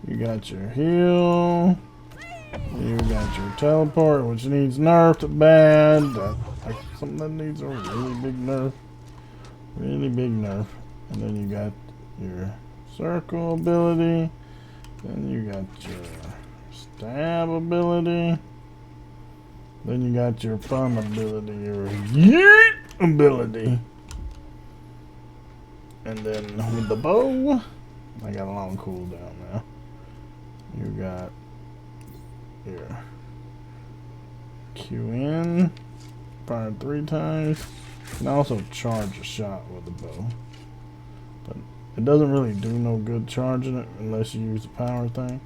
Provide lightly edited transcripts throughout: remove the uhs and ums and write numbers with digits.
You got your heal. You got your teleport, which needs nerfed bad. That's something that needs a really big nerf. Really big nerf. And then you got your circle ability. Then you got your stab ability. Then you got your fun ability, your yeet ability. And then with the bow, I got a long cooldown now. You got your Q in, fire 3 times. You can also charge a shot with the bow. But it doesn't really do no good charging it unless you use the power thing.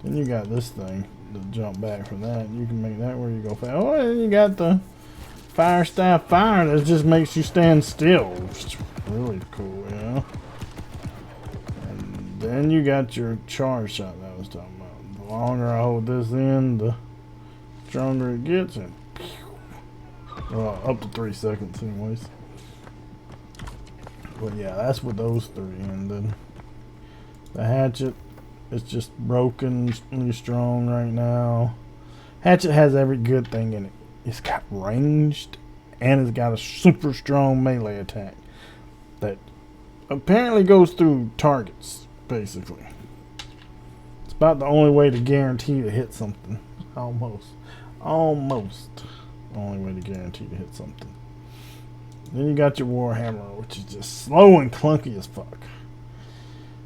Then you got this thing to jump back from that. You can make that where you go fast. Oh, and you got the fire staff fire that just makes you stand still. It's really cool, you know. And then you got your charge shot that I was talking about. The longer I hold this in, the stronger it gets, and well, up to 3 seconds anyways. But yeah, that's with those 3. And then the hatchet is just brokenly strong right now. Hatchet has every good thing in it. It's got ranged, and it's got a super strong melee attack that apparently goes through targets, basically. It's about the only way to guarantee to hit something. Almost the only way to guarantee to hit something. Then you got your Warhammer, which is just slow and clunky as fuck.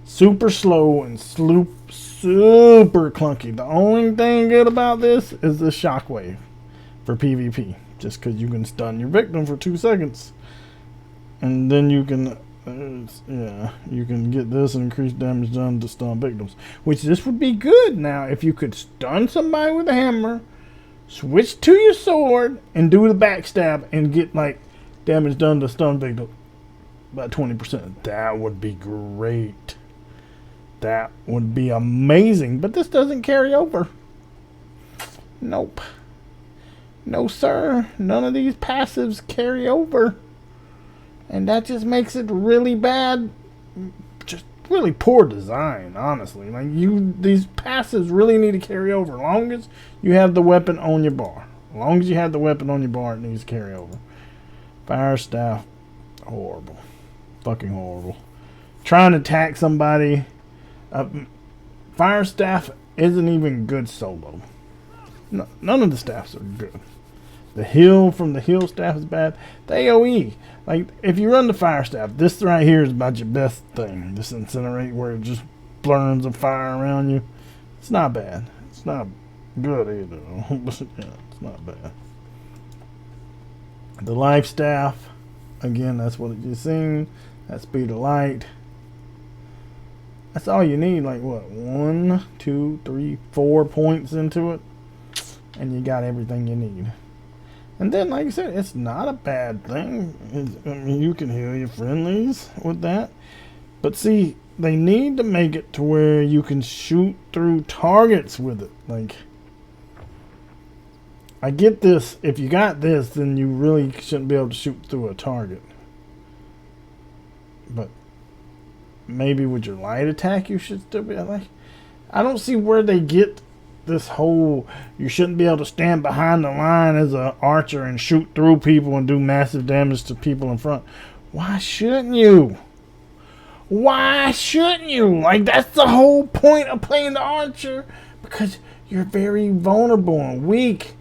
Super slow and super clunky. The only thing good about this is the shockwave for PvP. Just because you can stun your victim for 2 seconds. And then you can, you can get this and increase damage done to stun victims. Which this would be good now if you could stun somebody with a hammer, switch to your sword, and do the backstab and get like damage done to stun victim by 20%. That would be great. That would be amazing. But this doesn't carry over. Nope. No, sir. None of these passives carry over. And that just makes it really bad. Just really poor design, honestly. Like, these passives really need to carry over. As long as you have the weapon on your bar. As long as you have the weapon on your bar, it needs to carry over. Fire staff, horrible. Fucking horrible. Trying to attack somebody. Fire staff isn't even good solo. No, none of the staffs are good. The heal from the heal staff is bad. The AoE, like if you run the fire staff, this right here is about your best thing. This incinerate where it just burns a fire around you. It's not bad. It's not good either. But yeah, it's not bad. The life staff, again, that's what you've seen. That speed of light. That's all you need. Like what? 1, 2, 3, 4 points into it, and you got everything you need. And then, like I said, it's not a bad thing. I mean, you can heal your friendlies with that. But see, they need to make it to where you can shoot through targets with it. Like, I get this. If you got this, then you really shouldn't be able to shoot through a target. But maybe with your light attack, you should still be like. I don't see where they get this whole you shouldn't be able to stand behind the line as an archer and shoot through people and do massive damage to people in front. Why shouldn't you? Why shouldn't you? Like, that's the whole point of playing the archer, because you're very vulnerable and weak.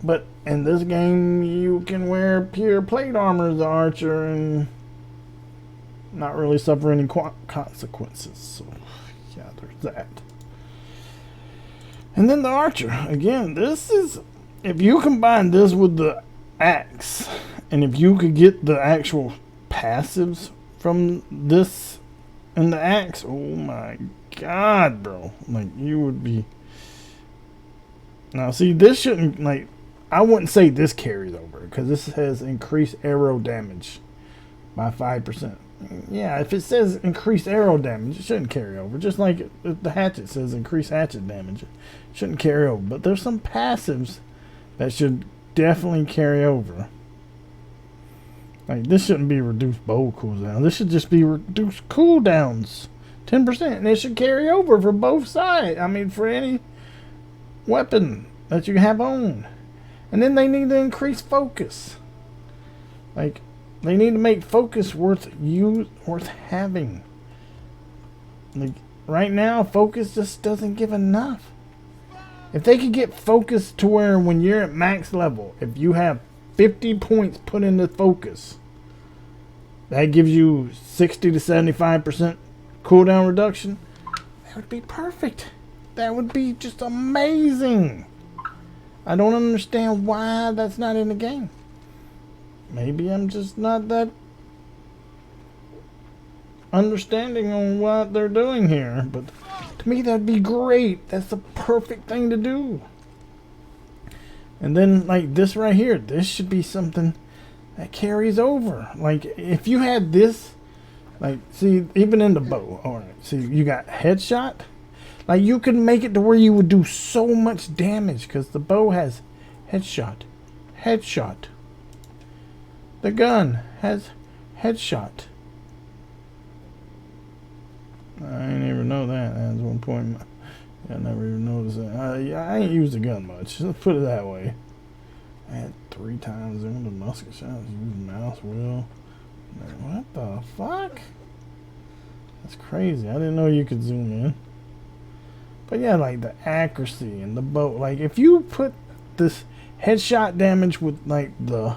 But in this game, you can wear pure plate armor as an archer and not really suffer any consequences. So yeah, there's that. And then the archer. Again, this is, if you combine this with the axe, and if you could get the actual passives from this and the axe, oh my god, bro. Like, you would be. Now, see, this shouldn't, like, I wouldn't say this carries over, because this has increased arrow damage by 5%. Yeah, if it says increased arrow damage, it shouldn't carry over. Just like the hatchet says increased hatchet damage, it shouldn't carry over. But there's some passives that should definitely carry over. Like, this shouldn't be reduced bow cooldown. This should just be reduced cooldowns 10%. And it should carry over for both sides. I mean, for any weapon that you have on. And then they need to increase focus. Like, they need to make focus worth having. Like, right now, focus just doesn't give enough. If they could get focus to where when you're at max level, if you have 50 points put into focus, that gives you 60 to 75% cooldown reduction, that would be perfect. That would be just amazing. I don't understand why that's not in the game. Maybe I'm just not that understanding on what they're doing here, but to me that'd be great. That's the perfect thing to do. And then like this right here, this should be something that carries over. Like if you had this, like see, even in the bow, all right, see you got headshot. Like you could make it to where you would do so much damage because the bow has headshot. The gun has headshot. I ain't even know that. That's one point. I never even noticed that. I ain't used the gun much. Let's put it that way. I had 3 times in the musket shots. Use mouse wheel. What the fuck? That's crazy. I didn't know you could zoom in. But yeah, like the accuracy and the bow. Like if you put this headshot damage with like the,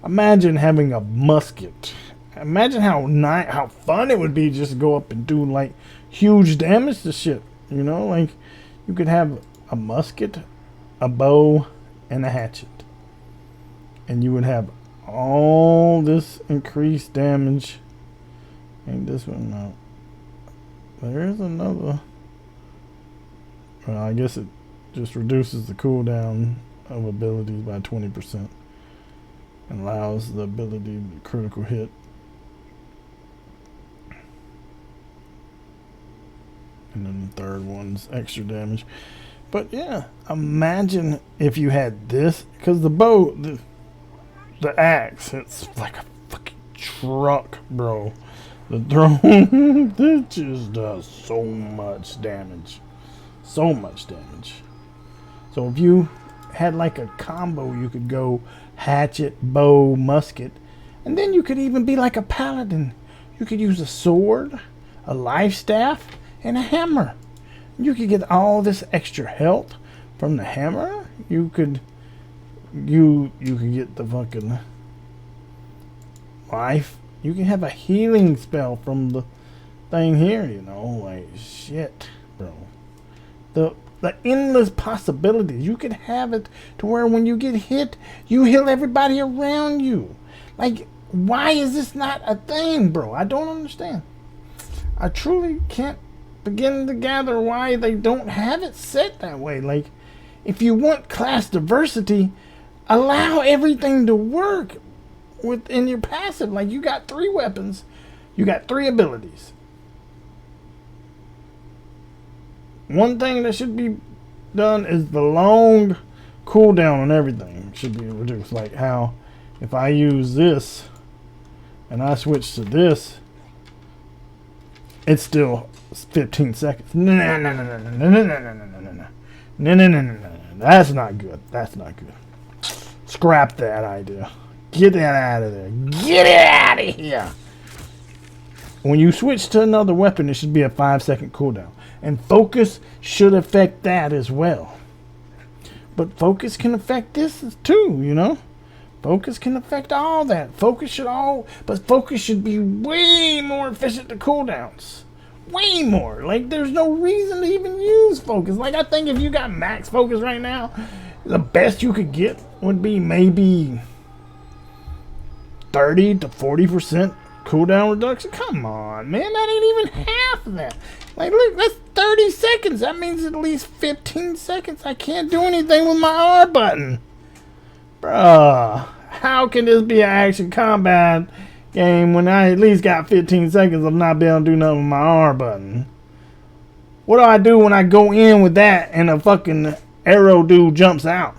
imagine having a musket. Imagine how fun it would be just to go up and do like huge damage to shit. You know, like you could have a musket, a bow, and a hatchet, and you would have all this increased damage. Ain't this one no? There's another. Well, I guess it just reduces the cooldown of abilities by 20% and allows the ability to critical hit. And then the third one's extra damage. But yeah, imagine if you had this, because the bow, the axe, it's like a fucking truck, bro. The drone, it just does so much damage. So much damage. So if you had like a combo, you could go hatchet, bow, musket, and then you could even be like a paladin. You could use a sword, a life staff, and a hammer. You could get all this extra health from the hammer. You could get the fucking life. You can have a healing spell from the thing here, you know, like shit, bro. The endless possibilities. You could have it to where when you get hit, you heal everybody around you. Like, why is this not a thing, bro? I don't understand. I truly can't begin to gather why they don't have it set that way. Like, if you want class diversity, allow everything to work within your passive. Like, you got 3 weapons, you got 3 abilities. One thing that should be done is the long cooldown on everything should be reduced. Like how if I use this and I switch to this, it's still 15 seconds. No. That's not good. That's not good. Scrap that idea. Get that out of there. Get it out of here. When you switch to another weapon, it should be a 5-second cooldown. And focus should affect that as well. But focus can affect this too, you know? Focus can affect all that. Focus should be way more efficient to cooldowns. Way more. Like, there's no reason to even use focus. Like, I think if you got max focus right now, the best you could get would be maybe 30 to 40% cooldown reduction. Come on, man. That ain't even half of that. Like, look, that's 30 seconds. That means at least 15 seconds. I can't do anything with my R button. Bruh. How can this be an action combat game when I at least got 15 seconds of not being able to do nothing with my R button? What do I do when I go in with that and a fucking arrow dude jumps out?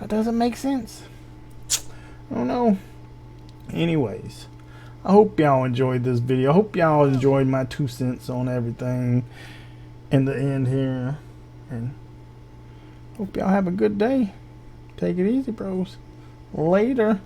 That doesn't make sense. I don't know. Anyways, I hope y'all enjoyed this video. I hope y'all enjoyed my 2 cents on everything in the end here. And hope y'all have a good day. Take it easy, bros. Later.